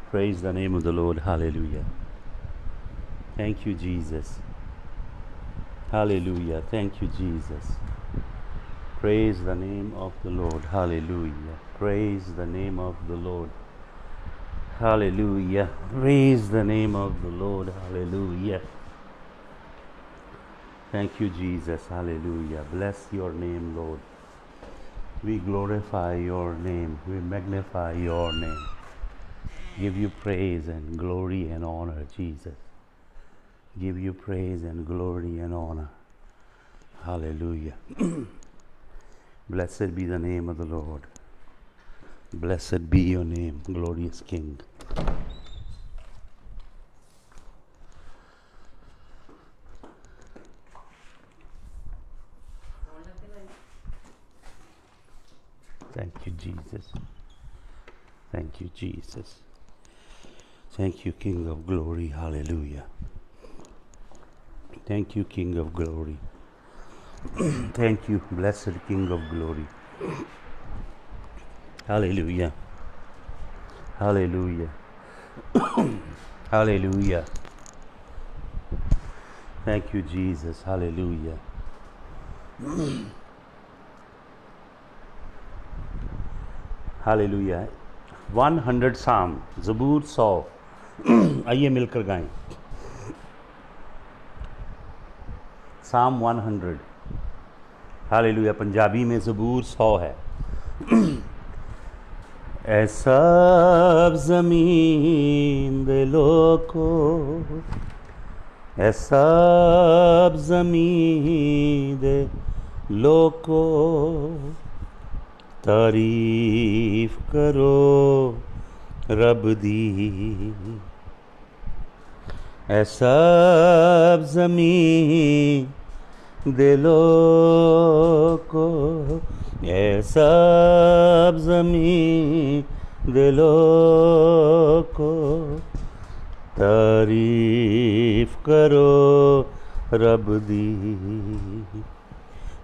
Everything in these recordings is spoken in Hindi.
Praise the name of the Lord. Hallelujah. Thank you, Jesus. Hallelujah. Thank you, Jesus. Praise the name of the Lord. Hallelujah. Praise the name of the Lord. Hallelujah. Praise the name of the Lord. Hallelujah. Thank you, Jesus. Hallelujah. Bless your name, Lord. We glorify your name. We magnify your name. Give you praise and glory and honor, Jesus. Give you praise and glory and honor. Hallelujah. Blessed be the name of the Lord. Blessed be your name, glorious King. Thank you, Jesus. Thank you, Jesus. Thank you, King of glory. Hallelujah. Thank you, King of glory. Thank you, blessed King of glory. Hallelujah. Hallelujah. Hallelujah. Thank you, Jesus. Hallelujah. Hallelujah 100 साम ज़बूर 100 आइए मिलकर गाएं साम 100 हालेलुया पंजाबी में ज़बूर 100 है ऐ सब ज़मीन दे लोको ऐ सब ज़मीन दे लोको तारीफ करो रब दी ऐ सब ज़मीन दे लोको ऐ सब ज़मीन दे लोको तारीफ करो रब दी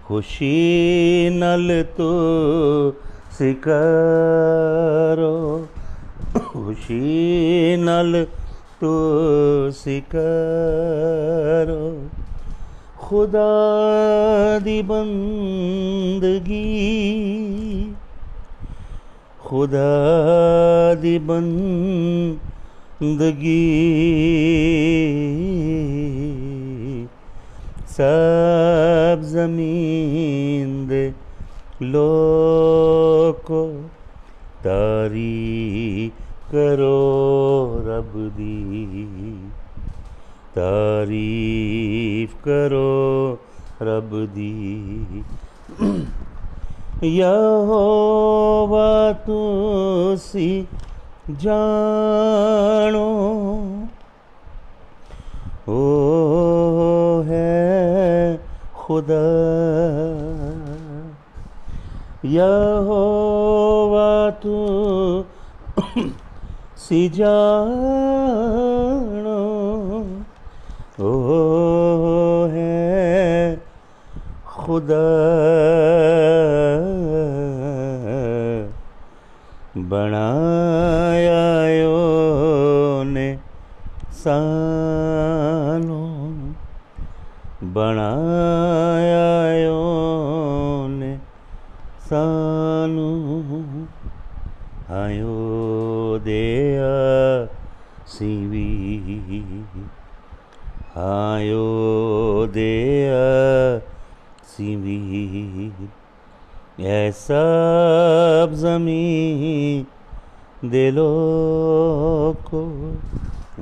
खुशी नल तो सिकरो खुशी नल तो सिकरो खुदा दी बंदगी खुदा दी बंदगी सब ज़मीन दे लोको तारीफ करो रब दी तारीफ करो रब दी यहोवा तुसी जानो ओ है खुदा यहोवा तू सी जानो ओ है खुदा बनाया ने सानो बनाया ने सानू आयो देया सीवी आयो देया सीवी ऐ सब ज़मीन दे लोको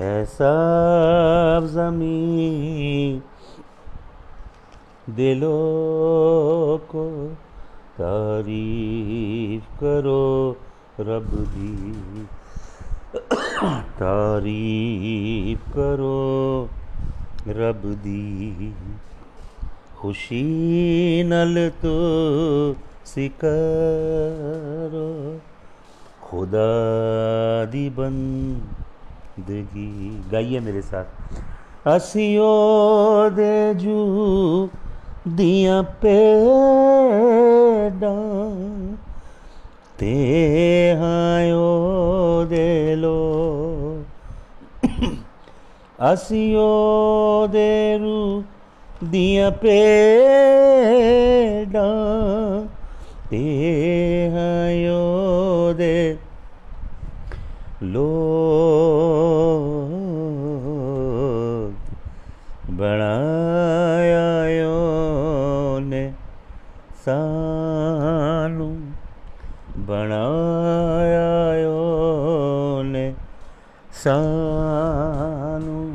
ऐ सब ज़मीन दे लोको तारीफ करो रब दी तारीफ करो रब दी खुशी नल तो सिकरो खुदा दी बंदगी गाइए मेरे साथ ਅਸੀਂ ਉਹਦੇ ਜੂ ਦੀਆਂ ਭੇਡਾਂ ਤੇ ਹਾਂ ਉਹਦੇ ਲੋ, ਅਸੀਂ ਉਹਦੇ ਰੂ ਦੀਆਂ ਭੇਡਾਂ ਤੇ ਹਾਂ ਉਹਦੇ ਲੋਕ, ਬਣਾਇਆ ਉਹਨੇ ਸਾਨੂੰ, ਬਣਾਇਆ ਉਹਨੇ ਸਾਨੂੰ,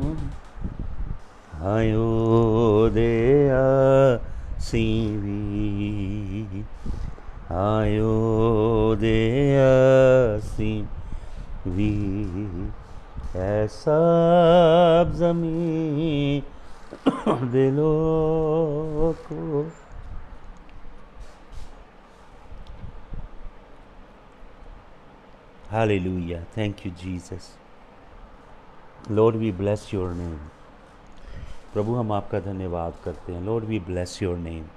ਆਇਓ ਦੇ ਅਸੀਂ ਵੀ, ਆਇਓ ਦੇ ਅਸੀਂ ਵੀ, ਐ ਸਭ ਜ਼ਮੀਨ ਦੇ ਲੋਕੋ। Hallelujah. Thank you, Jesus. Lord, we bless your name. प्रभु हम आपका धन्यवाद करते हैं. Lord, we bless your name.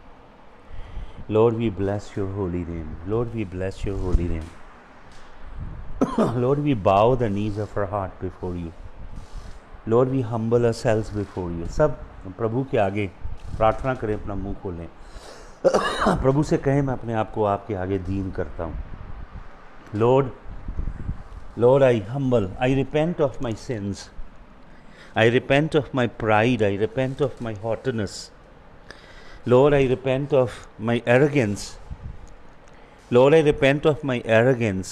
Lord, we bless your holy name. Lord, we bless your holy name. Lord, we bow the knees of our heart before you. Lord, we humble ourselves before you. सब प्रभु के आगे प्रार्थना करें, अपना मुंह खोलें. प्रभु से कहें, मैं अपने आप को आपके आगे दीन करता हूँ. Lord, I humble, I repent of my sins. I repent of my pride. I repent of my haughtiness. Lord, I repent of my arrogance. Lord, I repent of my arrogance.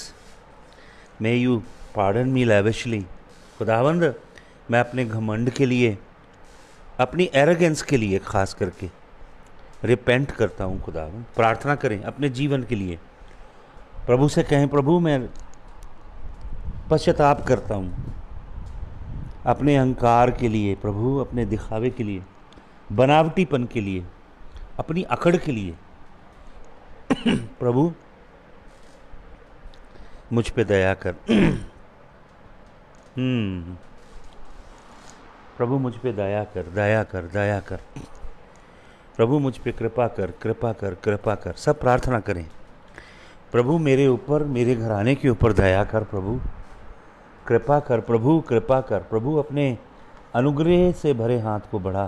May you pardon me lavishly. खुदावंद, मैं अपने घमंड के लिए, अपनी एरोगेंस के लिए ख़ास करके रिपेंट करता हूँ. खुदावंद, प्रार्थना करें अपने जीवन के लिए. प्रभु से कहें, प्रभु मैं पश्चाताप करता हूँ अपने अहंकार के लिए, प्रभु अपने दिखावे के लिए, बनावटीपन के लिए, अपनी अकड़ के लिए. प्रभु मुझ पे दया कर. प्रभु मुझ पे दया कर, दया कर, दया कर. प्रभु मुझ पे कृपा कर, कृपा कर, कृपा कर. सब प्रार्थना करें. प्रभु मेरे ऊपर, मेरे घराने के ऊपर दया कर. प्रभु कृपा कर, प्रभु कृपा कर. प्रभु अपने अनुग्रह से भरे हाथ को बढ़ा.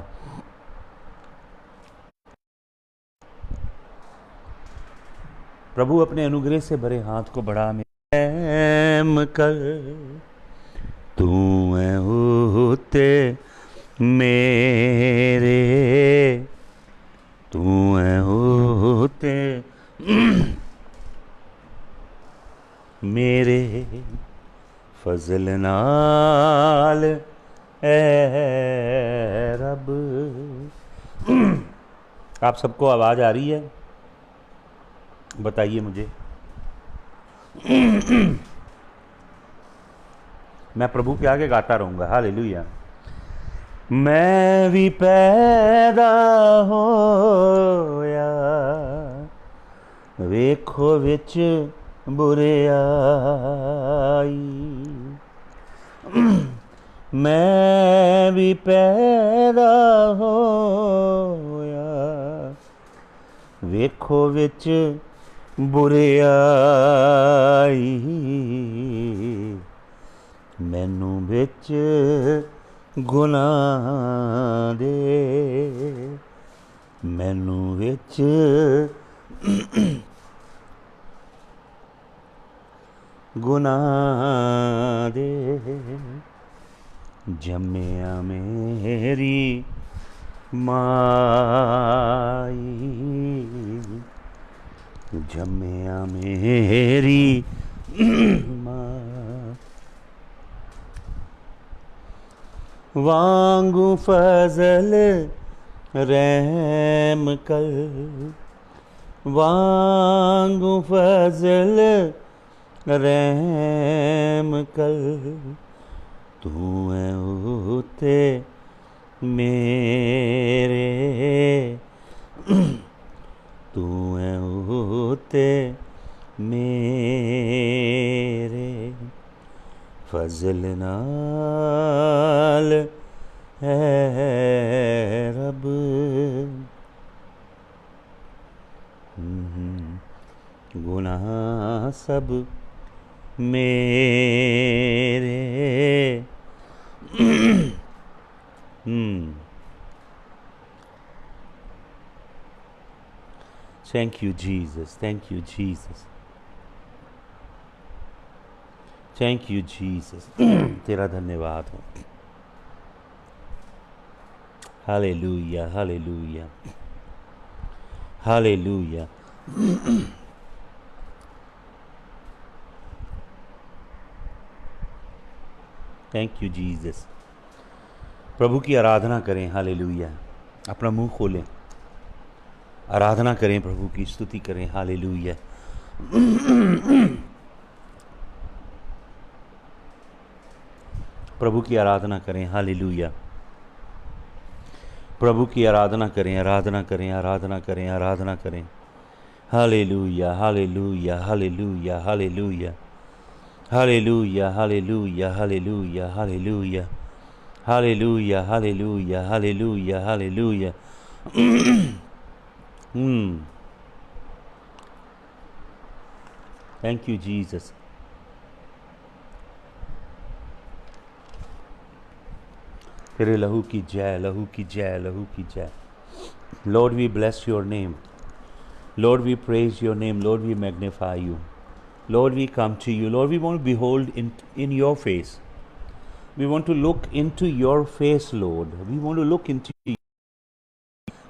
प्रभु अपने अनुग्रह से भरे हाथ को बढ़ा. में कर तू है होते मेरे, तू है होते मेरे, फजल नाल ए रब. आप सबको आवाज़ आ रही है? बताइए मुझे. मैं प्रभु के आगे गाता रहूँगा. हालेलुया. मैं भी पैदा होया वेखो विच बुराई, मैं भी पैदा होया वेखो विच बुराई, मैनू विच गुनाह दे, मैनू विच गुनाह दे. जम्मिया मेरी माई, जम्मिया मेरी माँ, वांगू फजल रहम कर, वांगू फजल रहम कर. तू है होते मेरे, तू है होते मेरे, फजल नाल है रब। गुनाह सब मेरे। Thank you Jesus, thank you Jesus, thank you Jesus. तेरा धन्यवाद हो। Hallelujah, hallelujah, hallelujah. Thank you Jesus. प्रभु की आराधना करें। हालेलुया। अपना मुंह खोलें, आराधना करें, प्रभु की स्तुति करें। हालेलुया। प्रभु की आराधना करें। हालेलुया। प्रभु की आराधना करें, आराधना करें, आराधना करें, आराधना करें। Hallelujah, hallelujah, hallelujah, hallelujah, hallelujah, hallelujah, hallelujah, hallelujah, hallelujah, hallelujah, hallelujah, hallelujah. Thank you Jesus. तेरे लहू की जय, लहू की जय, लहू की जय। Lord we bless your name, Lord we praise your name, Lord we magnify you, Lord we come to you, Lord we want to behold in your face, we want to look into your face, Lord, we want to look into you,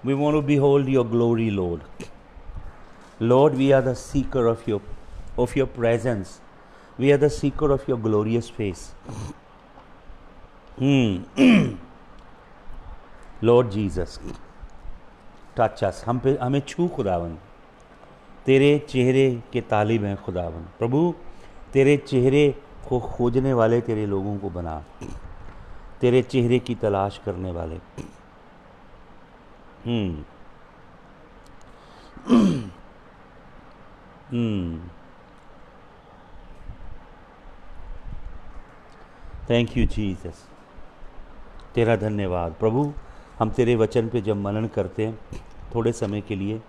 we want to behold your glory, Lord. Lord, we are the seeker of your presence, we are the seeker of your glorious face. Lord Jesus, touch us, हमें छू खुदावन। तेरे चेहरे के तालिब हैं खुदावन। प्रभु, तेरे चेहरे को खोजने वाले तेरे लोगों को बना, तेरे चेहरे की तलाश करने वाले। Thank you Jesus. तेरा धन्यवाद प्रभु। हम तेरे वचन पे जब मनन करते हैं थोड़े समय के लिए,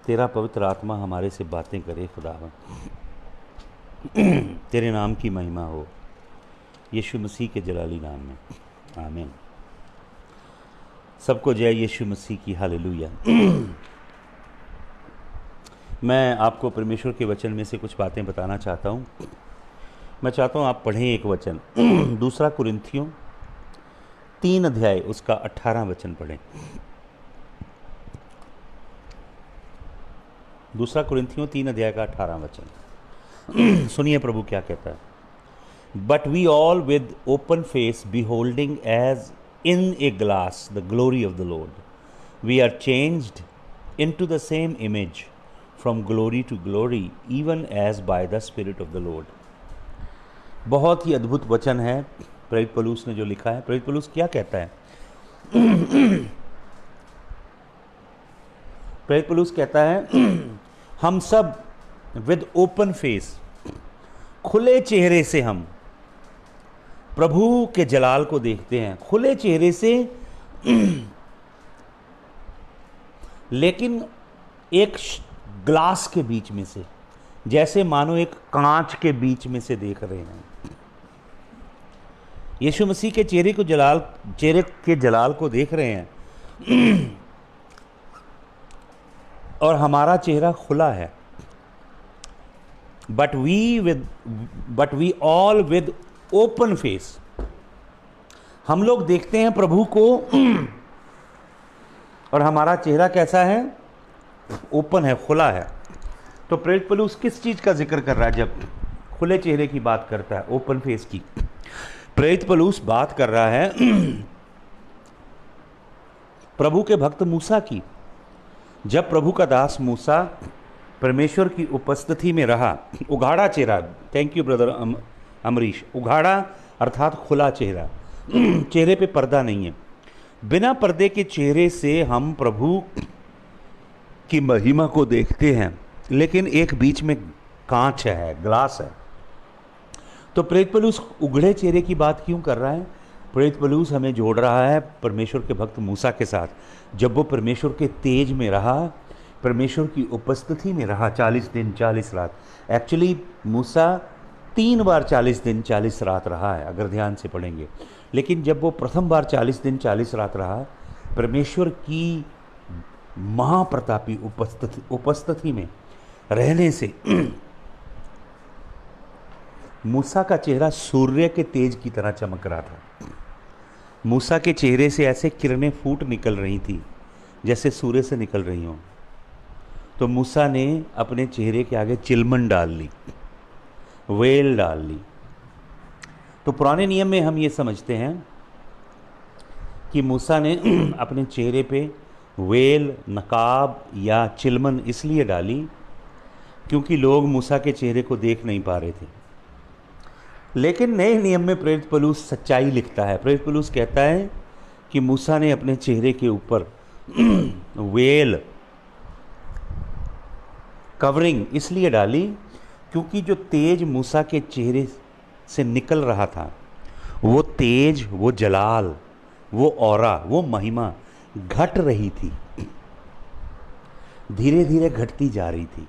तेरा पवित्र आत्मा हमारे से बातें करे खुदावन। तेरे नाम की महिमा हो, यीशु मसीह के जलाली नाम में, आमीन। सबको जय यीशु मसीह की। हालेलुया। मैं आपको परमेश्वर के वचन में से कुछ बातें बताना चाहता हूँ। मैं चाहता हूँ आप पढ़ें एक वचन, दूसरा कुरिन्थियों 3 अध्याय उसका 18 वचन पढ़ें। दूसरा कुरिन्थियों 3 अध्याय का 18 वचन। सुनिए प्रभु क्या कहता है। But we all with open face beholding as in a glass the glory of the Lord, we are changed into the same image from glory to glory, even as by the spirit of the Lord. बहुत ही अद्भुत वचन है प्रेरित पौलुस ने जो लिखा है। प्रेरित पौलुस क्या कहता है? प्रेरित पौलुस कहता है, हम सब विद ओपन फेस, खुले चेहरे से हम प्रभु के जलाल को देखते हैं, खुले चेहरे से, लेकिन एक ग्लास के बीच में से, जैसे मानो एक कांच के बीच में से देख रहे हैं। यीशु मसीह के चेहरे के जलाल को देख रहे हैं और हमारा चेहरा खुला है। But we all with open face, हम लोग देखते हैं प्रभु को और हमारा चेहरा कैसा है? ओपन है, खुला है। तो प्रेरित पौलुस किस चीज का जिक्र कर रहा है जब खुले चेहरे की बात करता है, ओपन फेस की? प्रेरित पौलुस बात कर रहा है प्रभु के भक्त मूसा की। जब प्रभु का दास मूसा परमेश्वर की उपस्थिति में रहा, उघाड़ा चेहरा, थैंक यू ब्रदर अमरीश, उघाड़ा अर्थात खुला चेहरा, चेहरे पे पर्दा नहीं है। बिना पर्दे के चेहरे से हम प्रभु की महिमा को देखते हैं, लेकिन एक बीच में कांच है, ग्लास है। तो प्रेरित पौलुस उघड़े चेहरे की बात क्यों कर रहा है? प्रेरित पौलुस हमें जोड़ रहा है परमेश्वर के भक्त मूसा के साथ। जब वो परमेश्वर के तेज में रहा, परमेश्वर की उपस्थिति में रहा 40 दिन 40 रात। एक्चुअली मूसा 3 बार 40 दिन 40 रात रहा है, अगर ध्यान से पढ़ेंगे। लेकिन जब वो प्रथम बार 40 दिन 40 रात रहा, परमेश्वर की महाप्रतापी उपस्थिति में रहने से मूसा का चेहरा सूर्य के तेज की तरह चमक रहा था। मूसा के चेहरे से ऐसे किरणें फूट निकल रही थी जैसे सूर्य से निकल रही हों। तो मूसा ने अपने चेहरे के आगे चिलमन डाल ली, वेल डाल ली। तो पुराने नियम में हम ये समझते हैं कि मूसा ने अपने चेहरे पे वेल, नकाब या चिलमन इसलिए डाली क्योंकि लोग मूसा के चेहरे को देख नहीं पा रहे थे। लेकिन नए नियम में प्रेरित पौलुस सच्चाई लिखता है। प्रेरित पौलुस कहता है कि मूसा ने अपने चेहरे के ऊपर वेल, कवरिंग इसलिए डाली क्योंकि जो तेज मूसा के चेहरे से निकल रहा था, वो तेज, वो जलाल, वो औरा, वो महिमा घट रही थी, धीरे धीरे घटती जा रही थी।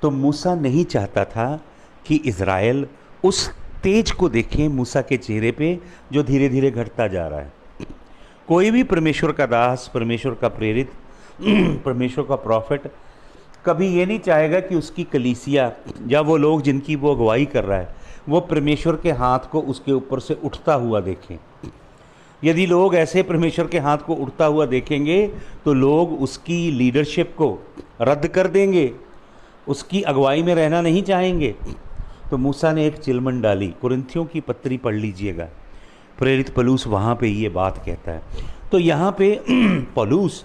तो मूसा नहीं चाहता था कि इज़राइल उस तेज को देखें मूसा के चेहरे पे जो धीरे धीरे घटता जा रहा है। कोई भी परमेश्वर का दास, परमेश्वर का प्रेरित, परमेश्वर का प्रॉफिट कभी ये नहीं चाहेगा कि उसकी कलीसिया या वो लोग जिनकी वो अगुवाई कर रहा है वो परमेश्वर के हाथ को उसके ऊपर से उठता हुआ देखें। यदि लोग ऐसे परमेश्वर के हाथ को उठता हुआ देखेंगे तो लोग उसकी लीडरशिप को रद्द कर देंगे, उसकी अगुवाई में रहना नहीं चाहेंगे। तो मूसा ने एक चिलमन डाली। कुरिन्थियों की पत्री पढ़ लीजिएगा, प्रेरित पौलुस वहाँ पे ये बात कहता है। तो यहाँ पे पौलुस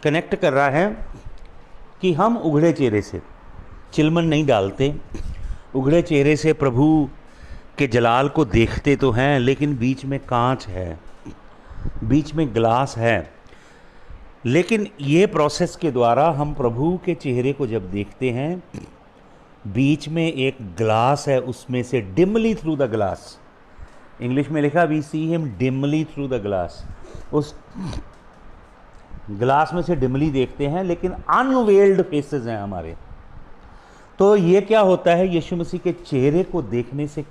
कनेक्ट कर रहा है कि हम उघड़े चेहरे से चिलमन नहीं डालते, उघड़े चेहरे से प्रभु के जलाल को देखते तो हैं, लेकिन बीच में कांच है, बीच में ग्लास है। लेकिन ये प्रोसेस के द्वारा हम प्रभु के चेहरे को जब देखते हैं, बीच में एक ग्लास है, उसमें से dimly through the glass, English में लिखा we see him dimly through the glass, उस ग्लास में से डिमली देखते हैं, लेकिन अनवेल्ड फेसेस हैं हमारे। तो ये क्या होता है, यीशु मसीह के चेहरे को देखने से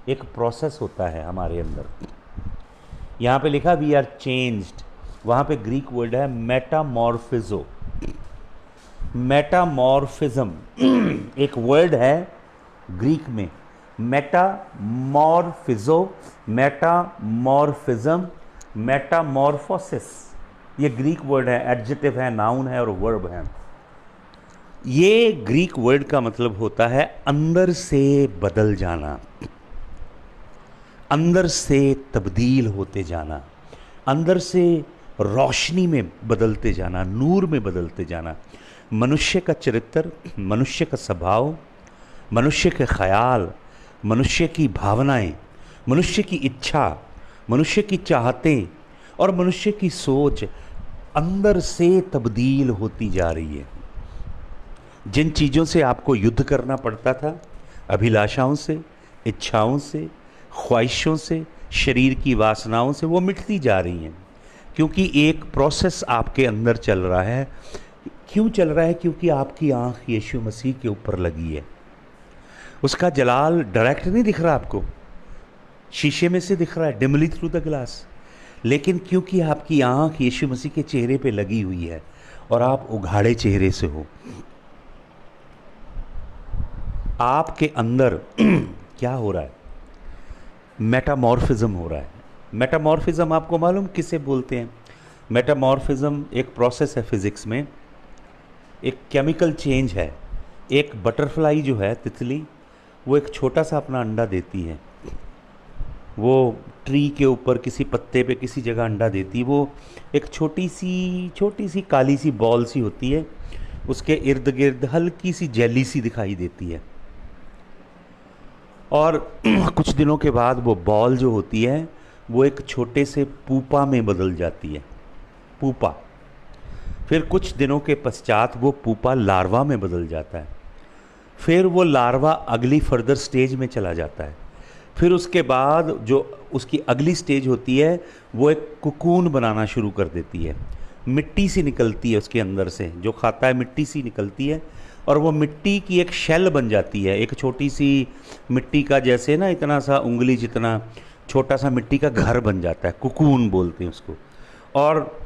एक प्रोसेस होता है हमारे अंदर। यहाँ पे लिखा वी आर चेंज्ड, वहाँ पे ग्रीक वर्ड है मेटामॉर्फिजो। मेटामॉर्फिज्म एक वर्ड है ग्रीक में, मेटामॉर्फिजो, मेटामॉर्फिज्म, मेटामॉर्फोसिस, ये ग्रीक वर्ड है, एडजेक्टिव है, नाउन है और वर्ब है। ये ग्रीक वर्ड का मतलब होता है अंदर से बदल जाना, अंदर से तब्दील होते जाना, अंदर से रोशनी में बदलते जाना, नूर में बदलते जाना। मनुष्य का चरित्र, मनुष्य का स्वभाव, मनुष्य के ख्याल, मनुष्य की भावनाएं, मनुष्य की इच्छा, मनुष्य की चाहतें और मनुष्य की सोच अंदर से तब्दील होती जा रही है। जिन चीज़ों से आपको युद्ध करना पड़ता था, अभिलाषाओं से, इच्छाओं से, ख्वाहिशों से, शरीर की वासनाओं से, वो मिटती जा रही हैं, क्योंकि एक प्रोसेस आपके अंदर चल रहा है। क्यों चल रहा है? क्योंकि आपकी आंख यीशु मसीह के ऊपर लगी है। उसका जलाल डायरेक्ट नहीं दिख रहा आपको, शीशे में से दिख रहा है, डिमली थ्रू द ग्लास, लेकिन क्योंकि आपकी आंख यीशु मसीह के चेहरे पे लगी हुई है और आप उघाड़े चेहरे से हो, आपके अंदर क्या हो रहा है? मेटामॉर्फिज्म हो रहा है। मेटामॉर्फिज्म आपको मालूम किसे बोलते हैं? मेटामॉर्फिज्म एक प्रोसेस है फिजिक्स में, एक केमिकल चेंज है। एक बटरफ्लाई जो है, तितली, वो एक छोटा सा अपना अंडा देती है, वो ट्री के ऊपर किसी पत्ते पे किसी जगह अंडा देती है। वो एक छोटी सी काली सी बॉल सी होती है, उसके इर्द गिर्द हल्की सी जेली सी दिखाई देती है, और कुछ दिनों के बाद वो बॉल जो होती है वो एक छोटे से पूपा में बदल जाती है, पूपा। फिर कुछ दिनों के पश्चात वो पूपा लार्वा में बदल जाता है। फिर वो लार्वा अगली फर्दर स्टेज में चला जाता है। फिर उसके बाद जो उसकी अगली स्टेज होती है वो एक कुकून बनाना शुरू कर देती है। मिट्टी सी निकलती है उसके अंदर से, जो खाता है मिट्टी सी निकलती है, और वो मिट्टी की एक शेल बन जाती है। एक छोटी सी मिट्टी का, जैसे ना इतना सा उंगली जितना छोटा सा मिट्टी का घर बन जाता है, कुकून बोलते हैं उसको। और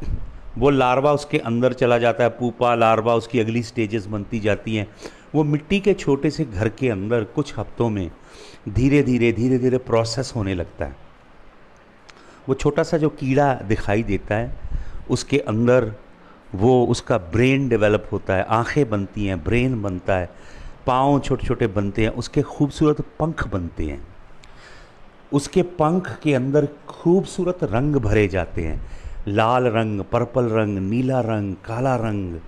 वो लार्वा उसके अंदर चला जाता है, पूपा लार्वा, उसकी अगली स्टेजेस बनती जाती हैं। वो मिट्टी के छोटे से घर के अंदर कुछ हफ्तों में धीरे धीरे प्रोसेस होने लगता है। वो छोटा सा जो कीड़ा दिखाई देता है, उसके अंदर वो उसका ब्रेन डेवलप होता है, आंखें बनती हैं, ब्रेन बनता है, पाँव छोटे छोटे बनते हैं, उसके खूबसूरत पंख बनते हैं। उसके पंख के अंदर खूबसूरत रंग भरे जाते हैं, लाल रंग, पर्पल रंग, नीला रंग, काला रंग,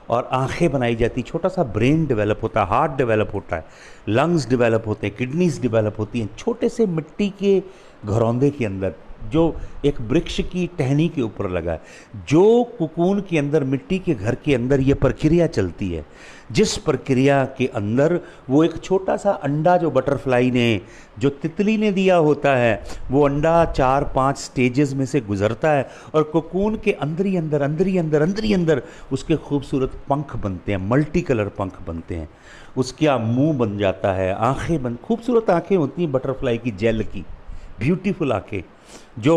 और आंखें बनाई जाती, छोटा सा ब्रेन डेवलप होता है, हार्ट डेवलप होता है, लंग्स डेवलप होते हैं, किडनीज डेवलप होती हैं, छोटे से मिट्टी के घरौंदे के अंदर जो एक वृक्ष की टहनी के ऊपर लगा है। जो कुकून के अंदर, मिट्टी के घर के अंदर ये प्रक्रिया चलती है, जिस प्रक्रिया के अंदर वो एक छोटा सा अंडा जो बटरफ्लाई ने, जो तितली ने दिया होता है, वो अंडा 4-5 स्टेजेस में से गुजरता है, और कुकून के अंदर ही अंदर उसके खूबसूरत पंख बनते हैं, मल्टी कलर पंख बनते हैं, उसका मुंह बन जाता है, आंखें बन, खूबसूरत आंखें होती हैं बटरफ्लाई की, जेल की ब्यूटीफुल आंखें जो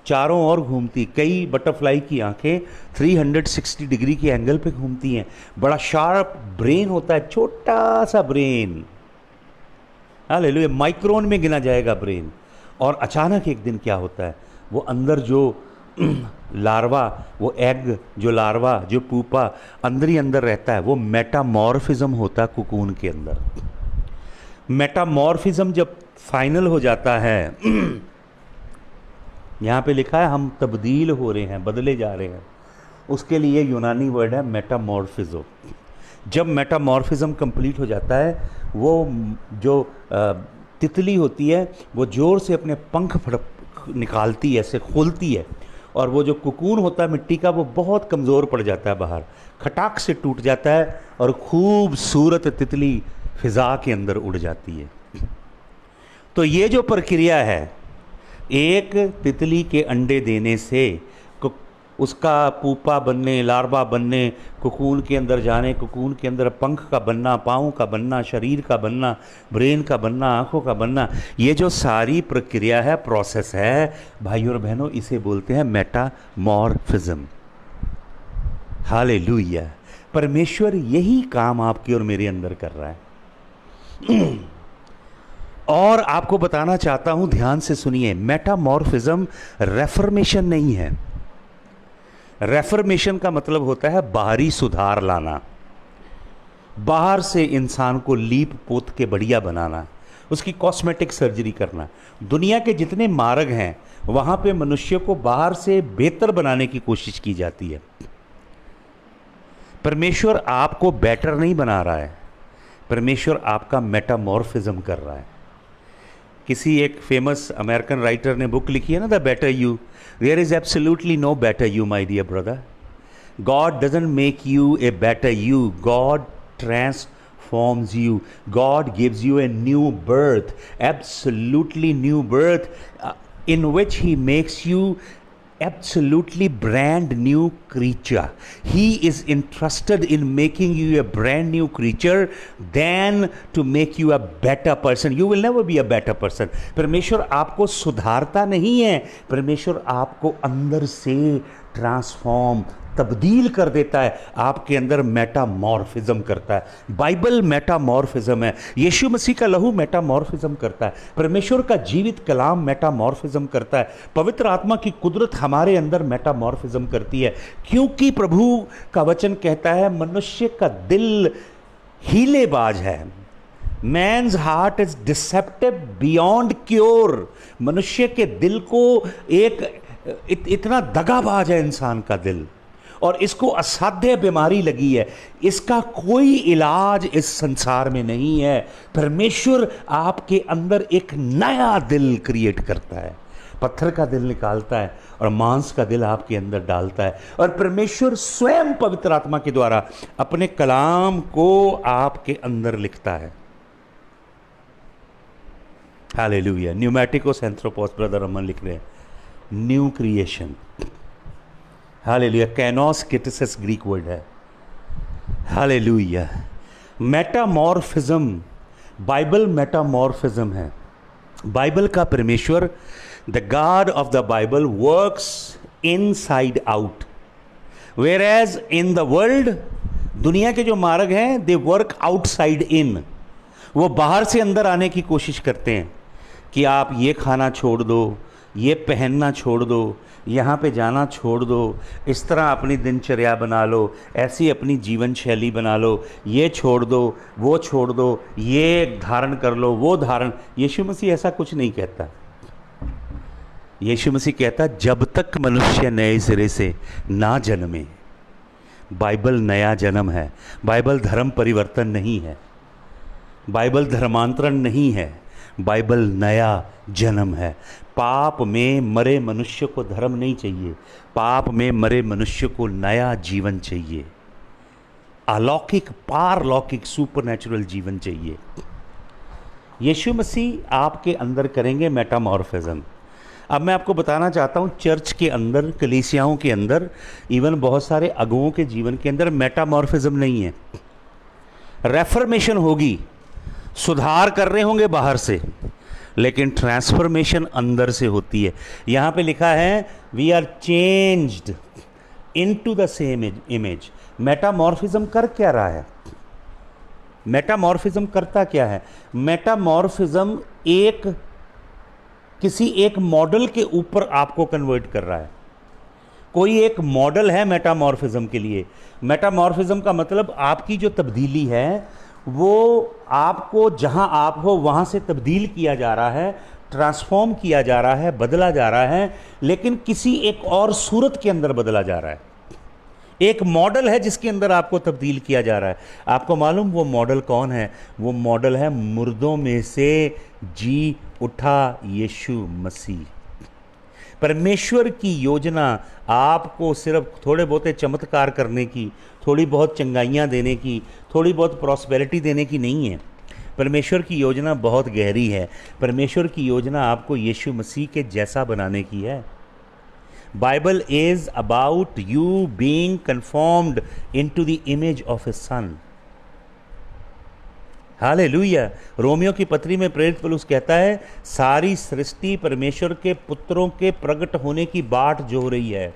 चारों ओर घूमती। कई बटरफ्लाई की आंखें 360 डिग्री के एंगल पे घूमती हैं। बड़ा शार्प ब्रेन होता है, छोटा सा ब्रेन, हालेलुया, माइक्रोन में गिना जाएगा ब्रेन। और अचानक एक दिन क्या होता है, वो अंदर जो लार्वा, वो एग, जो लार्वा, जो पूपा अंदर ही अंदर रहता है, वो मेटामॉर्फिज्म होता है कुकून के अंदर। मेटामॉर्फिज्म जब फाइनल हो जाता है, यहाँ पे लिखा है हम तब्दील हो रहे हैं, बदले जा रहे हैं, उसके लिए यूनानी वर्ड है मेटामॉर्फिज्म। जब मेटामॉर्फिज्म कंप्लीट हो जाता है, वो जो तितली होती है वो ज़ोर से अपने पंख निकालती है, ऐसे खोलती है, और वो जो कुकून होता है मिट्टी का, वो बहुत कमज़ोर पड़ जाता है, बाहर खटाक से टूट जाता है, और खूबसूरत तितली फिज़ा के अंदर उड़ जाती है। तो ये जो प्रक्रिया है, एक तितली के अंडे देने से उसका पूपा बनने, लार्वा बनने, कुकून के अंदर जाने, कुकून के अंदर पंख का बनना, पाँव का बनना, शरीर का बनना, ब्रेन का बनना, आँखों का बनना, ये जो सारी प्रक्रिया है, प्रोसेस है भाइयों और बहनों, इसे बोलते हैं मेटामॉर्फिज्म। हालेलुया। परमेश्वर यही काम आपके और मेरे अंदर कर रहा है। और आपको बताना चाहता हूं, ध्यान से सुनिए, मेटामॉर्फिज्म रेफर्मेशन नहीं है। रेफर्मेशन का मतलब होता है बाहरी सुधार लाना, बाहर से इंसान को लीप पोत के बढ़िया बनाना, उसकी कॉस्मेटिक सर्जरी करना। दुनिया के जितने मार्ग हैं वहां पे मनुष्य को बाहर से बेहतर बनाने की कोशिश की जाती है। परमेश्वर आपको बेटर नहीं बना रहा है, परमेश्वर आपका मेटामॉर्फिज्म कर रहा है। किसी एक फेमस अमेरिकन राइटर ने बुक लिखी है ना, the better you. There is absolutely no better you my dear brother. God doesn't make you a better you, God transforms you, God gives you a new birth, absolutely new birth, in which he makes you absolutely brand new creature. He is interested in making you a brand new creature than to make you a better person. You will never be a better person. परमेश्वर आपको सुधारता नहीं है, परमेश्वर आपको अंदर से ट्रांसफॉर्म, तब्दील कर देता है, आपके अंदर मेटामॉर्फिज्म करता है। बाइबल मेटामॉर्फिज्म है, यीशु मसीह का लहू मेटामॉर्फिज्म करता है, परमेश्वर का जीवित कलाम मेटामॉर्फिज्म करता है, पवित्र आत्मा की कुदरत हमारे अंदर मेटामॉर्फिज्म करती है। क्योंकि प्रभु का वचन कहता है मनुष्य का दिल हीलेबाज है, man's heart is deceptive beyond cure. मनुष्य के दिल को इतना दगाबाज है इंसान का दिल, और इसको असाध्य बीमारी लगी है, इसका कोई इलाज इस संसार में नहीं है। परमेश्वर आपके अंदर एक नया दिल क्रिएट करता है, पत्थर का दिल निकालता है और मांस का दिल आपके अंदर डालता है, और परमेश्वर स्वयं पवित्र आत्मा के द्वारा अपने कलाम को आपके अंदर लिखता है। हालेलुया। न्यूमैटिकोस एंथ्रोपोस, ब्रदर अमन लिख रहे हैं, न्यू क्रिएशन। हालेलुया। कैनोस किटिसिस ग्रीक वर्ड है। हालेलुया। मेटामॉर्फिज्म, बाइबल मेटामॉर्फिज्म है। बाइबल का परमेश्वर, the God of the Bible works inside out, whereas in the world, दुनिया के जो मार्ग हैं दे वर्क आउटसाइड इन, वो बाहर से अंदर आने की कोशिश करते हैं कि आप ये खाना छोड़ दो, ये पहनना छोड़ दो, यहाँ पे जाना छोड़ दो, इस तरह अपनी दिनचर्या बना लो, ऐसी अपनी जीवन शैली बना लो, ये छोड़ दो, वो छोड़ दो, ये धारण कर लो, वो धारण। यीशु मसीह ऐसा कुछ नहीं कहता। यीशु मसीह कहता जब तक मनुष्य नए सिरे से ना जन्मे। बाइबल नया जन्म है। बाइबल धर्म परिवर्तन नहीं है। बाइबल धर्मांतरण नहीं है। बाइबल नया जन्म है। पाप में मरे मनुष्य को धर्म नहीं चाहिए, पाप में मरे मनुष्य को नया जीवन चाहिए, अलौकिक पारलौकिक सुपरनैचुरल जीवन चाहिए। यीशु मसीह आपके अंदर करेंगे मेटामॉर्फिज्म। अब मैं आपको बताना चाहता हूँ, चर्च के अंदर, कलीसियाओं के अंदर, इवन बहुत सारे अगुओं के जीवन के अंदर मेटामॉर्फिज्म नहीं है। रेफर्मेशन होगी, सुधार कर रहे होंगे बाहर से, लेकिन ट्रांसफॉर्मेशन अंदर से होती है। यहाँ पे लिखा है we are changed into the same image. Metamorphism कर क्या रहा है? मेटामॉर्फिज्म करता क्या है? मेटामॉर्फिज्म किसी एक मॉडल के ऊपर आपको कन्वर्ट कर रहा है। कोई एक मॉडल है मेटामॉर्फिज्म के लिए। मेटामॉर्फिज्म का मतलब आपकी जो तब्दीली है वो आपको जहां आप हो वहां से तब्दील किया जा रहा है, ट्रांसफॉर्म किया जा रहा है, बदला जा रहा है, लेकिन किसी एक और सूरत के अंदर बदला जा रहा है। एक मॉडल है जिसके अंदर आपको तब्दील किया जा रहा है। आपको मालूम वो मॉडल कौन है? वो मॉडल है मुर्दों में से जी उठा यीशु मसीह। परमेश्वर की योजना आपको सिर्फ थोड़े बहुत चमत्कार करने की, थोड़ी बहुत चंगाइयाँ देने की, थोड़ी बहुत प्रॉस्पेरिटी देने की नहीं है। परमेश्वर की योजना बहुत गहरी है। परमेश्वर की योजना आपको यीशु मसीह के जैसा बनाने की है। Bible is about you being conformed into the image of his son. Hallelujah. रोमियो की पत्री में प्रेरित पौलुस कहता है सारी सृष्टि परमेश्वर के पुत्रों के प्रकट होने की बाट जो रही है।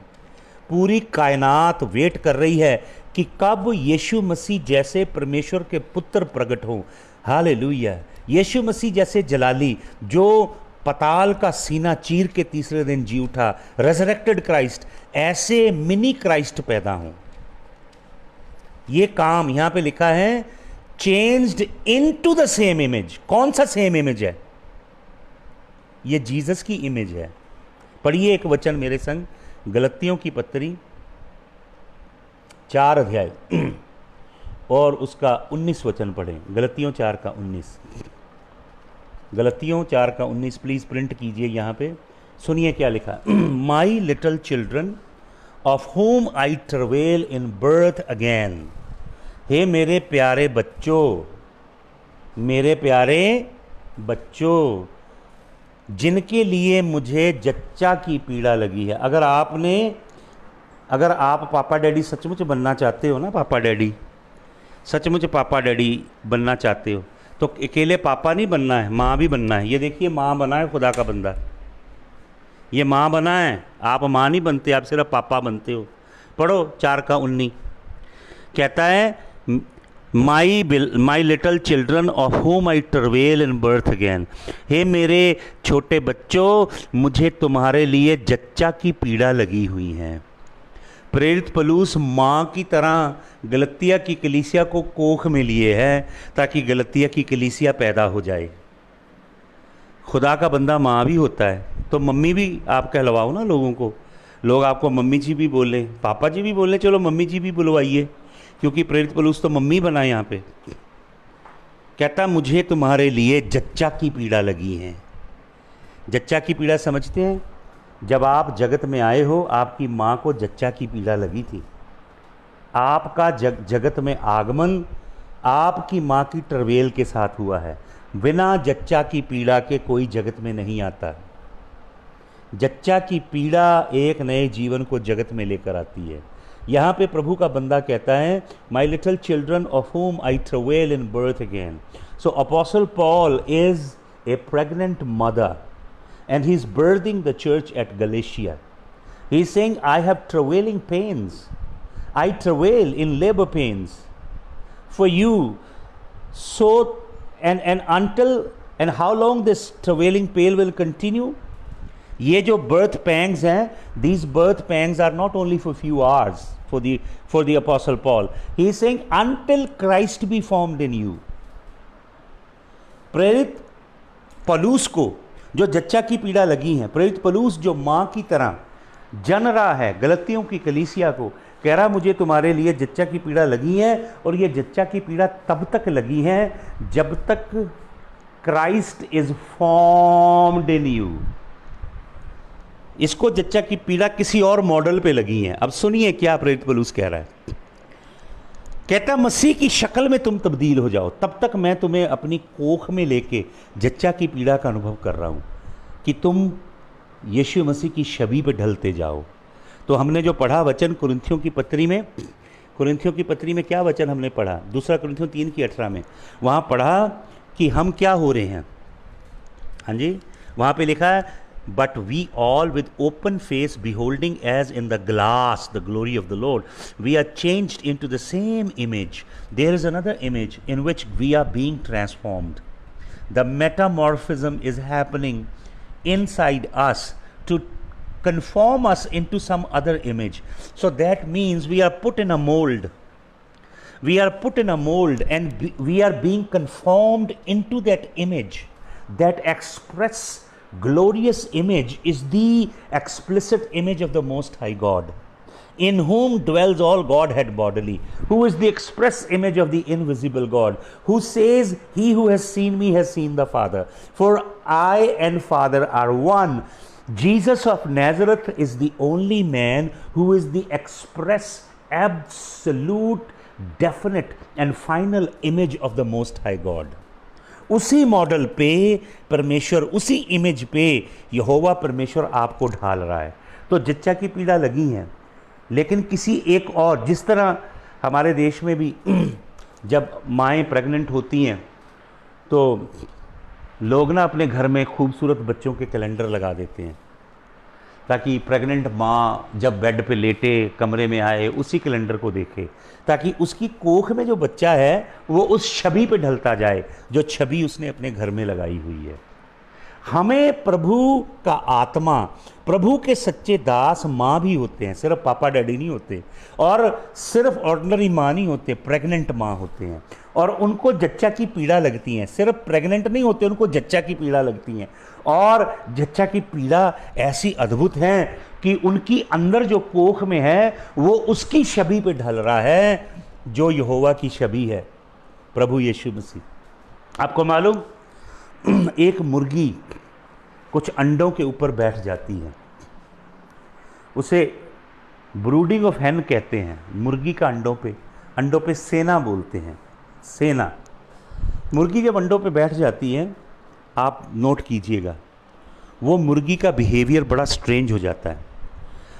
पूरी कायनात वेट कर रही है कि कब यीशु मसीह जैसे परमेश्वर के पुत्र प्रकट हों। हालेलुया। यीशु मसीह जैसे जलाली जो पताल का सीना चीर के तीसरे दिन जी उठा, रेजरेक्टेड क्राइस्ट, ऐसे मिनी क्राइस्ट पैदा हों। ये काम यहां पे लिखा है changed into the same image. कौन सा सेम इमेज है? ये जीसस की इमेज है। पढ़िए एक वचन मेरे संग, गलतियों की पत्री 4 अध्याय और उसका 19 वचन पढ़ें। गलतियों 4 का 19। गलतियों 4 का 19 प्लीज प्रिंट कीजिए यहाँ पे। सुनिए क्या लिखा। My little children of whom I travail in birth again. हे मेरे प्यारे बच्चों, मेरे प्यारे बच्चों, जिनके लिए मुझे जच्चा की पीड़ा लगी है। अगर आप पापा डैडी सचमुच बनना चाहते हो ना, पापा डैडी सचमुच पापा डैडी बनना चाहते हो तो अकेले पापा नहीं बनना है, माँ भी बनना है। ये देखिए माँ बना है खुदा का बंदा, ये माँ बना है। आप माँ नहीं बनते, आप सिर्फ पापा बनते हो। पढ़ो 4 का 19 कहता है my little children of whom I travail in birth again. हे मेरे छोटे बच्चों, मुझे तुम्हारे लिए जच्चा की पीड़ा लगी हुई है। प्रेरित पौलुस माँ की तरह गलतिया की कलीसिया को कोख में लिए है ताकि गलतिया की कलीसिया पैदा हो जाए। खुदा का बंदा माँ भी होता है, तो मम्मी भी आप कहलवाओ ना लोगों को। लोग आपको मम्मी जी भी बोले, पापा जी भी बोले, चलो मम्मी जी भी बुलवाइए, क्योंकि प्रेरित पौलुस तो मम्मी बना यहाँ पे। कहता मुझे तुम्हारे लिए जच्चा की पीड़ा लगी है। जच्चा की पीड़ा समझते हैं? जब आप जगत में आए हो आपकी माँ को जच्चा की पीड़ा लगी थी। आपका जगत में आगमन आपकी माँ की ट्रवेल के साथ हुआ है। बिना जच्चा की पीड़ा के कोई जगत में नहीं आता। जच्चा की पीड़ा एक नए जीवन को जगत में लेकर आती है। यहाँ पे प्रभु का बंदा कहता है, my little children of whom I travail in birth again. So Apostle Paul is a pregnant mother and he's birthing the church at Galatia. He's saying, I have travailing pains. I travail in labor pains for you. So, and until, and how long this travailing pain will continue? ये जो birth pangs हैं, these birth pangs are not only for few hours for the Apostle Paul. He is saying until Christ be formed in you. प्रेरित पलूस को जो जच्चा की पीड़ा लगी है, प्रेरित पलूस जो माँ की तरह जन रहा है गलतियों की कलीसिया को, कह रहा मुझे तुम्हारे लिए जच्चा की पीड़ा लगी है, और ये जच्चा की पीड़ा तब तक लगी है जब तक Christ is formed in you. इसको जच्चा की पीड़ा किसी और मॉडल पे लगी है। अब सुनिए क्या प्रेरित पौलुस कह रहा है। कहता मसीह की शक्ल में तुम तब्दील हो जाओ, तब तक मैं तुम्हें अपनी कोख में लेके जच्चा की पीड़ा का अनुभव कर रहा हूँ कि तुम यीशु मसीह की छवि पे ढलते जाओ। तो हमने जो पढ़ा वचन कुरिन्थियों की पत्री में क्या वचन हमने पढ़ा? दूसरा कुरिन्थियों 3:18 में वहाँ पढ़ा कि हम क्या हो रहे हैं। हाँ जी, वहाँ पे लिखा है, but we all with open face beholding as in the glass the glory of the Lord, we are changed into the same image. There is another image in which we are being transformed. The metamorphism is happening inside us to conform us into some other image. So that means we are put in a mold. We are put in a mold and we are being conformed into that image. That express glorious image is the explicit image of the Most High God, in whom dwells all Godhead bodily, who is the express image of the invisible God, who says, he who has seen me has seen the Father. For I and Father are one. Jesus of Nazareth is the only man who is the express, absolute, definite and final image of the Most High God. उसी मॉडल पे परमेश्वर, उसी इमेज पे यहोवा परमेश्वर आपको ढाल रहा है। तो जच्चा की पीड़ा लगी है, लेकिन किसी एक और, जिस तरह हमारे देश में भी जब माएँ प्रेग्नेंट होती हैं तो लोग ना अपने घर में खूबसूरत बच्चों के कैलेंडर लगा देते हैं, ताकि प्रेग्नेंट माँ जब बेड पे लेटे कमरे में आए उसी कैलेंडर को देखे, ताकि उसकी कोख में जो बच्चा है वो उस छवि पे ढलता जाए जो छवि उसने अपने घर में लगाई हुई है। हमें प्रभु का आत्मा, प्रभु के सच्चे दास माँ भी होते हैं, सिर्फ पापा डैडी नहीं होते, और सिर्फ ऑर्डिनरी माँ नहीं होते, प्रेग्नेंट माँ होते हैं, और उनको जच्चा की पीड़ा लगती है। सिर्फ प्रेग्नेंट नहीं होते, उनको जच्चा की पीड़ा लगती है, और जच्चा की पीड़ा ऐसी अद्भुत है कि उनकी अंदर जो कोख में है वो उसकी छवि पे ढल रहा है जो यहोवा की छवि है, प्रभु यीशु मसीह। आपको मालूम, एक मुर्गी कुछ अंडों के ऊपर बैठ जाती है, उसे ब्रूडिंग ऑफ हैन कहते हैं। मुर्गी का अंडों पे सेना बोलते हैं, सेना। मुर्गी जब अंडों पे बैठ जाती है, आप नोट कीजिएगा, वो मुर्गी का बिहेवियर बड़ा स्ट्रेंज हो जाता है।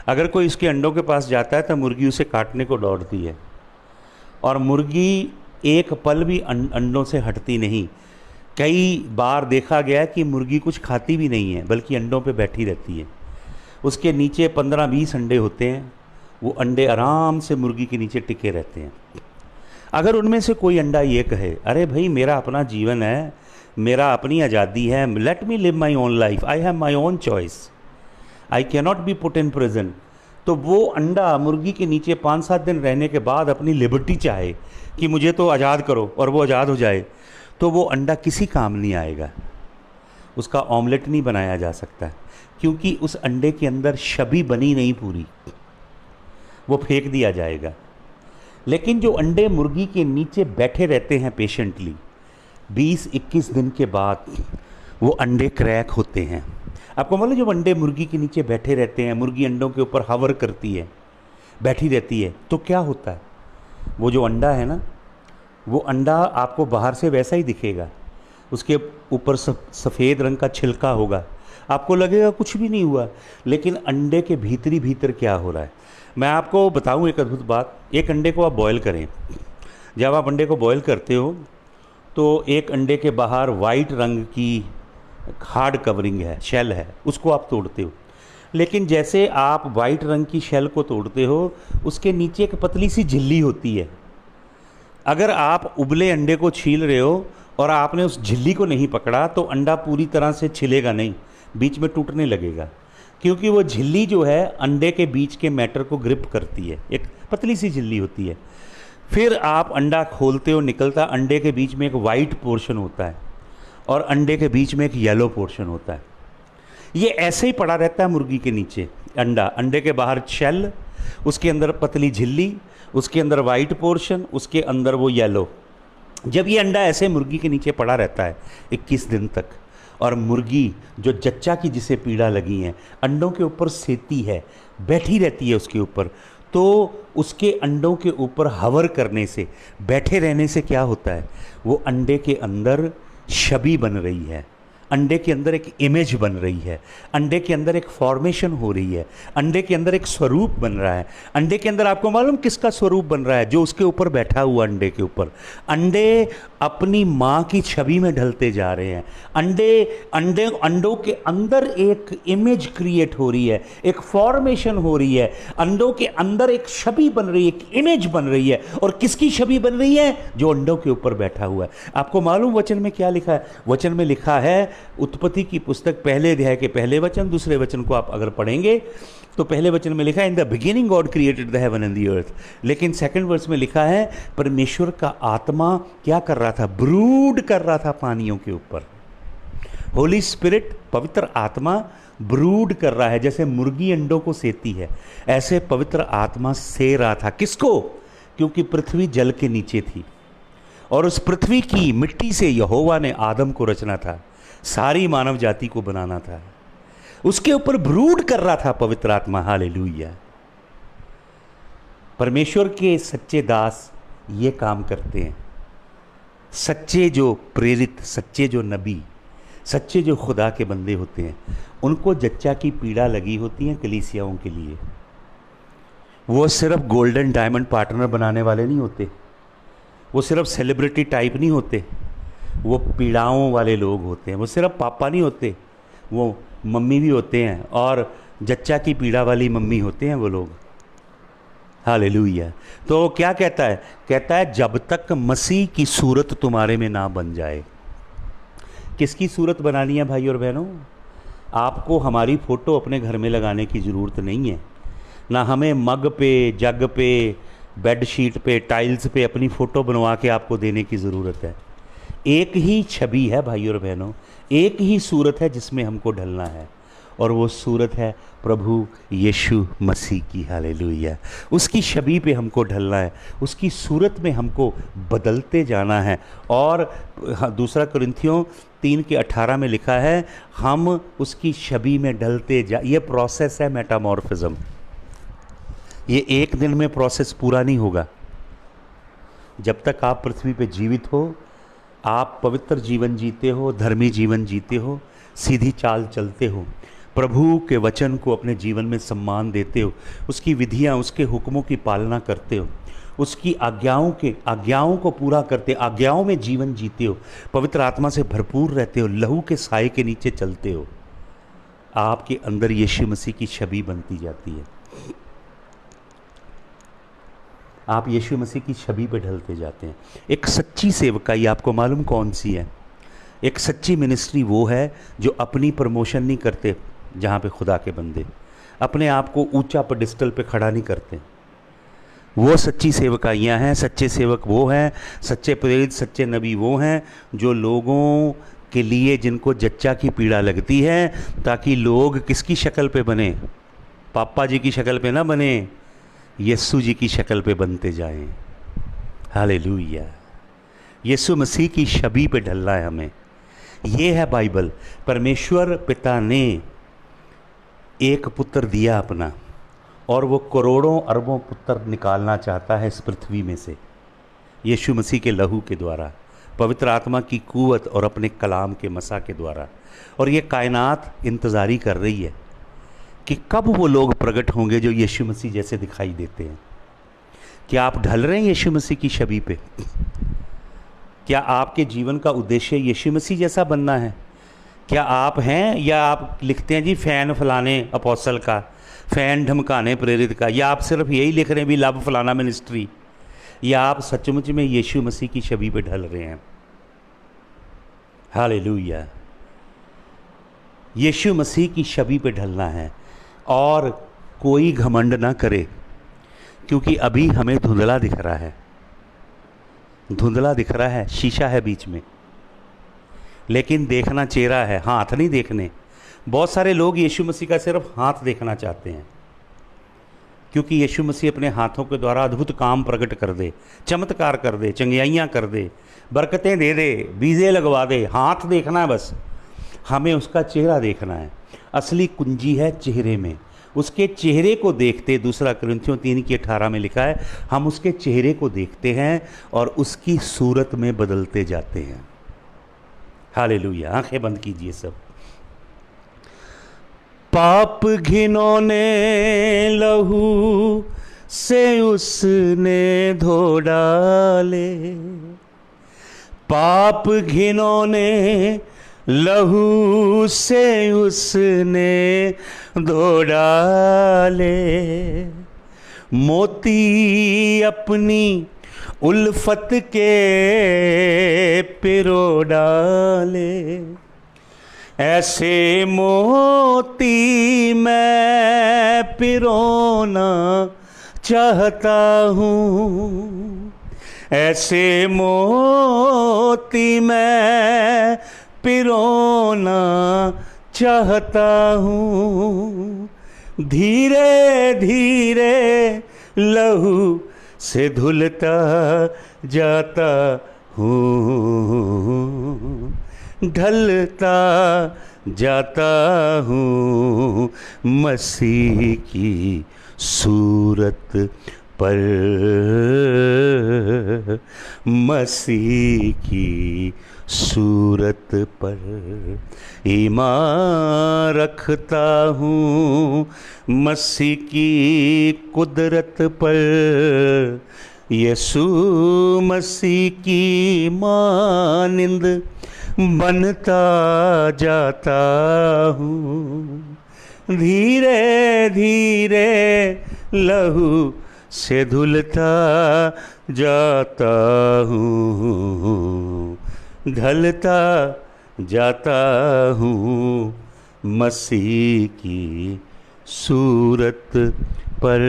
अगर कोई इसके अंडों के पास जाता है तो मुर्गी उसे काटने को दौड़ती है, और मुर्गी एक पल भी अंडों से हटती नहीं। कई बार देखा गया कि मुर्गी कुछ खाती भी नहीं है, बल्कि अंडों पे बैठी रहती है। उसके नीचे 15-20 अंडे होते हैं, वो अंडे आराम से मुर्गी के नीचे टिके रहते हैं। अगर उनमें से कोई अंडा ये कहे, अरे भाई मेरा अपना जीवन है, मेरा अपनी आज़ादी है, let me live my own life, I have my own choice, I cannot be put in prison, तो वो अंडा मुर्गी के नीचे 5-7 दिन रहने के बाद अपनी लिबर्टी चाहे कि मुझे तो आज़ाद करो, और वो आज़ाद हो जाए, तो वो अंडा किसी काम नहीं आएगा। उसका ऑमलेट नहीं बनाया जा सकता, क्योंकि उस अंडे के अंदर छवि बनी नहीं पूरी, वो फेंक दिया जाएगा। लेकिन जो अंडे मुर्गी के नीचे बैठे रहते हैं पेशेंटली, 20-21 दिन के बाद वो अंडे क्रैक होते हैं। आपको मालूम, जब अंडे मुर्गी के नीचे बैठे रहते हैं, मुर्गी अंडों के ऊपर हवर करती है, बैठी रहती है, तो क्या होता है, वो जो अंडा है ना, वो अंडा आपको बाहर से वैसा ही दिखेगा, उसके ऊपर सफ़ेद रंग का छिलका होगा, आपको लगेगा कुछ भी नहीं हुआ, लेकिन अंडे के भीतरी भीतर क्या हो रहा है। मैं आपको बताऊं एक अद्भुत बात। एक अंडे को आप बॉयल करें, जब आप अंडे को बॉयल करते हो तो एक अंडे के बाहर वाइट रंग की हार्ड कवरिंग है, शेल है, उसको आप तोड़ते हो। लेकिन जैसे आप वाइट रंग की शेल को तोड़ते हो, उसके नीचे एक पतली सी झिल्ली होती है। अगर आप उबले अंडे को छील रहे हो और आपने उस झिल्ली को नहीं पकड़ा तो अंडा पूरी तरह से छिलेगा नहीं, बीच में टूटने लगेगा, क्योंकि वो झिल्ली जो है अंडे के बीच के मैटर को ग्रिप करती है, एक पतली सी झिल्ली होती है। फिर आप अंडा खोलते हो, निकलता, अंडे के बीच में एक वाइट पोर्शन होता है और अंडे के बीच में एक येलो पोर्शन होता है। ये ऐसे ही पड़ा रहता है मुर्गी के नीचे। अंडा, अंडे के बाहर शेल, उसके अंदर पतली झिल्ली, उसके अंदर वाइट पोर्शन, उसके अंदर वो येलो। जब ये अंडा ऐसे मुर्गी के नीचे पड़ा रहता है 21 दिन तक, और मुर्गी जो जच्चा की जिसे पीड़ा लगी है अंडों के ऊपर सेती है, बैठी रहती है उसके ऊपर, तो उसके अंडों के ऊपर हवर करने से, बैठे रहने से क्या होता है, वो अंडे के अंदर छवि बन रही है, अंडे के अंदर एक इमेज बन रही है, अंडे के अंदर एक फॉर्मेशन हो रही है, अंडे के अंदर एक स्वरूप बन रहा है। अंडे के अंदर आपको मालूम किसका स्वरूप बन रहा है? जो उसके ऊपर बैठा हुआ अंडे के ऊपर। अंडे अपनी माँ की छवि में ढलते जा रहे हैं। अंडों के अंदर एक इमेज क्रिएट हो रही है, एक फॉर्मेशन हो रही है, अंडों के अंदर एक छवि बन रही है, एक इमेज बन रही है। और किसकी छवि बन रही है? जो अंडों के ऊपर बैठा हुआ है। आपको मालूम वचन में क्या लिखा है? वचन में लिखा है, उत्पत्ति की पुस्तक पहले अध्याय के पहले वचन, दूसरे वचन को आप अगर पढ़ेंगे तो पहले वचन में लिखा है in the beginning God created the heaven and the earth. लेकिन सेकंड वर्स में लिखा है परमेश्वर का आत्मा क्या कर रहा था? ब्रूड कर रहा था पानियों के ऊपर। होली स्पिरिट, पवित्र आत्मा ब्रूड कर रहा है। जैसे मुर्गी अंडों को सेती है, ऐसे पवित्र आत्मा से रहा था। किसको? क्योंकि पृथ्वी जल के नीचे थी और उस पृथ्वी की मिट्टी से यहोवा ने आदम को रचना था, सारी मानव जाति को बनाना था। उसके ऊपर ब्रूड कर रहा था पवित्र आत्मा। हालेलुया। परमेश्वर के सच्चे दास ये काम करते हैं। सच्चे जो प्रेरित, सच्चे जो नबी, सच्चे जो खुदा के बंदे होते हैं, उनको जच्चा की पीड़ा लगी होती है कलीसियाओं के लिए। वो सिर्फ गोल्डन डायमंड पार्टनर बनाने वाले नहीं होते, वो सिर्फ सेलिब्रिटी टाइप नहीं होते, वो पीड़ाओं वाले लोग होते हैं। वो सिर्फ पापा नहीं होते, वो मम्मी भी होते हैं, और जच्चा की पीड़ा वाली मम्मी होते हैं वो लोग। हालेलुया। तो क्या कहता है? कहता है जब तक मसीह की सूरत तुम्हारे में ना बन जाए। किसकी सूरत बनानी है भाई और बहनों? आपको हमारी फ़ोटो अपने घर में लगाने की ज़रूरत नहीं है, ना हमें मग पे, जग पे, बेडशीट पे, टाइल्स पे अपनी फ़ोटो बनवा के आपको देने की ज़रूरत है। एक ही छवि है भाई और बहनों, एक ही सूरत है जिसमें हमको ढलना है, और वो सूरत है प्रभु यीशु मसीह की। हालेलुया। उसकी छवि पे हमको ढलना है, उसकी सूरत में हमको बदलते जाना है। और दूसरा कुरिन्थियों 3:18 में लिखा है हम उसकी छवि में ढलते जा। ये प्रोसेस है मेटामॉर्फिज्म। ये एक दिन में प्रोसेस पूरा नहीं होगा। जब तक आप पृथ्वी पे जीवित हो, आप पवित्र जीवन जीते हो, धर्मी जीवन जीते हो, सीधी चाल चलते हो, प्रभु के वचन को अपने जीवन में सम्मान देते हो, उसकी विधियां, उसके हुक्मों की पालना करते हो, उसकी आज्ञाओं को पूरा करते, आज्ञाओं में जीवन जीते हो, पवित्र आत्मा से भरपूर रहते हो, लहू के साए के नीचे चलते हो, आपके अंदर यीशु मसीह की छवि बनती जाती है। आप यीशु मसीह की छवि पे ढलते जाते हैं। एक सच्ची सेवकाई आपको मालूम कौन सी है? एक सच्ची मिनिस्ट्री वो है जो अपनी प्रमोशन नहीं करते, जहाँ पे खुदा के बंदे अपने आप को ऊंचा पेडिस्टल पे खड़ा नहीं करते। वो सच्ची सेवकाइयाँ हैं। सच्चे सेवक वो हैं, सच्चे प्रेरित, सच्चे नबी वो हैं जो लोगों के लिए, जिनको जच्चा की पीड़ा लगती है, ताकि लोग किसकी शक्ल पे बने? पापा जी की शक्ल पे ना बने, यीशु जी की शक्ल पे बनते जाएं। हालेलुया। यीशु मसीह की छवि पे ढलना है हमें। ये है बाइबल। परमेश्वर पिता ने एक पुत्र दिया अपना, और वो करोड़ों अरबों पुत्र निकालना चाहता है इस पृथ्वी में से, यीशु मसीह के लहू के द्वारा। पवित्र आत्मा की कुव्वत और अपने कलाम के मसा के द्वारा। और ये कायनात इंतज़ारी कर रही है कि कब वो लोग प्रकट होंगे जो यीशु मसीह जैसे दिखाई देते हैं। क्या आप ढल रहे हैं यीशु मसीह की छवि पे? क्या आपके जीवन का उद्देश्य यीशु मसीह जैसा बनना है? क्या आप हैं, या आप लिखते हैं जी फ़ैन फलाने अपोस्टल का, फ़ैन ढमकाने प्रेरित का, या आप सिर्फ यही लिख रहे हैं भी लव फलाना मिनिस्ट्री, या आप सचमुच में यीशु मसीह की छवि पे ढल रहे हैं? हालेलुया। यीशु मसीह की छवि पे ढलना है। और कोई घमंड ना करे, क्योंकि अभी हमें धुंधला दिख रहा है, धुंधला दिख रहा है, शीशा है बीच में, लेकिन देखना चेहरा है, हाथ नहीं देखने। बहुत सारे लोग यीशु मसीह का सिर्फ हाथ देखना चाहते हैं, क्योंकि यीशु मसीह अपने हाथों के द्वारा अद्भुत काम प्रकट कर दे, चमत्कार कर दे, चंगियाइयाँ कर दे, बरकतें दे दे, वीज़े लगवा दे। हाथ देखना है बस, हमें उसका चेहरा देखना है। असली कुंजी है चेहरे में। उसके चेहरे को देखते, 2 कुरिन्थियों 3:18 में लिखा है, हम उसके चेहरे को देखते हैं और उसकी सूरत में बदलते जाते हैं। हालेलुया। आंखें बंद कीजिए सब। पाप घिनौने लहू से उसने धो डाले, पाप घिनौने लहू से उसने धो डाले, मोती अपनी उल्फत के पिरो डाले, ऐसे मोती मैं पिरोना चाहता हूँ, ऐसे मोती मैं पिरोना चाहता हूँ। धीरे धीरे लहू से धुलता जाता हूँ, ढलता जाता हूँ मसीह की सूरत पर, मसीह की सूरत पर ईमान रखता हूँ, मसीह की कुदरत पर, यीशु मसीह की मानिंद बनता जाता हूँ। धीरे धीरे लहू से धुलता जाता हूँ, ढलता जाता हूँ मसीह की सूरत पर,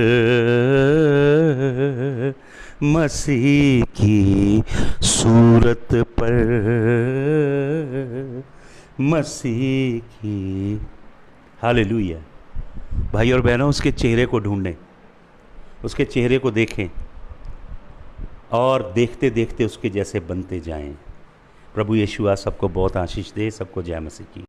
मसीह की सूरत पर, मसीह की। हालेलुया। भाई और बहनों, उसके चेहरे को ढूंढें, उसके चेहरे को देखें और देखते देखते उसके जैसे बनते जाएं। प्रभु यीशु आप सबको बहुत आशीष दे। सबको जय मसीह की।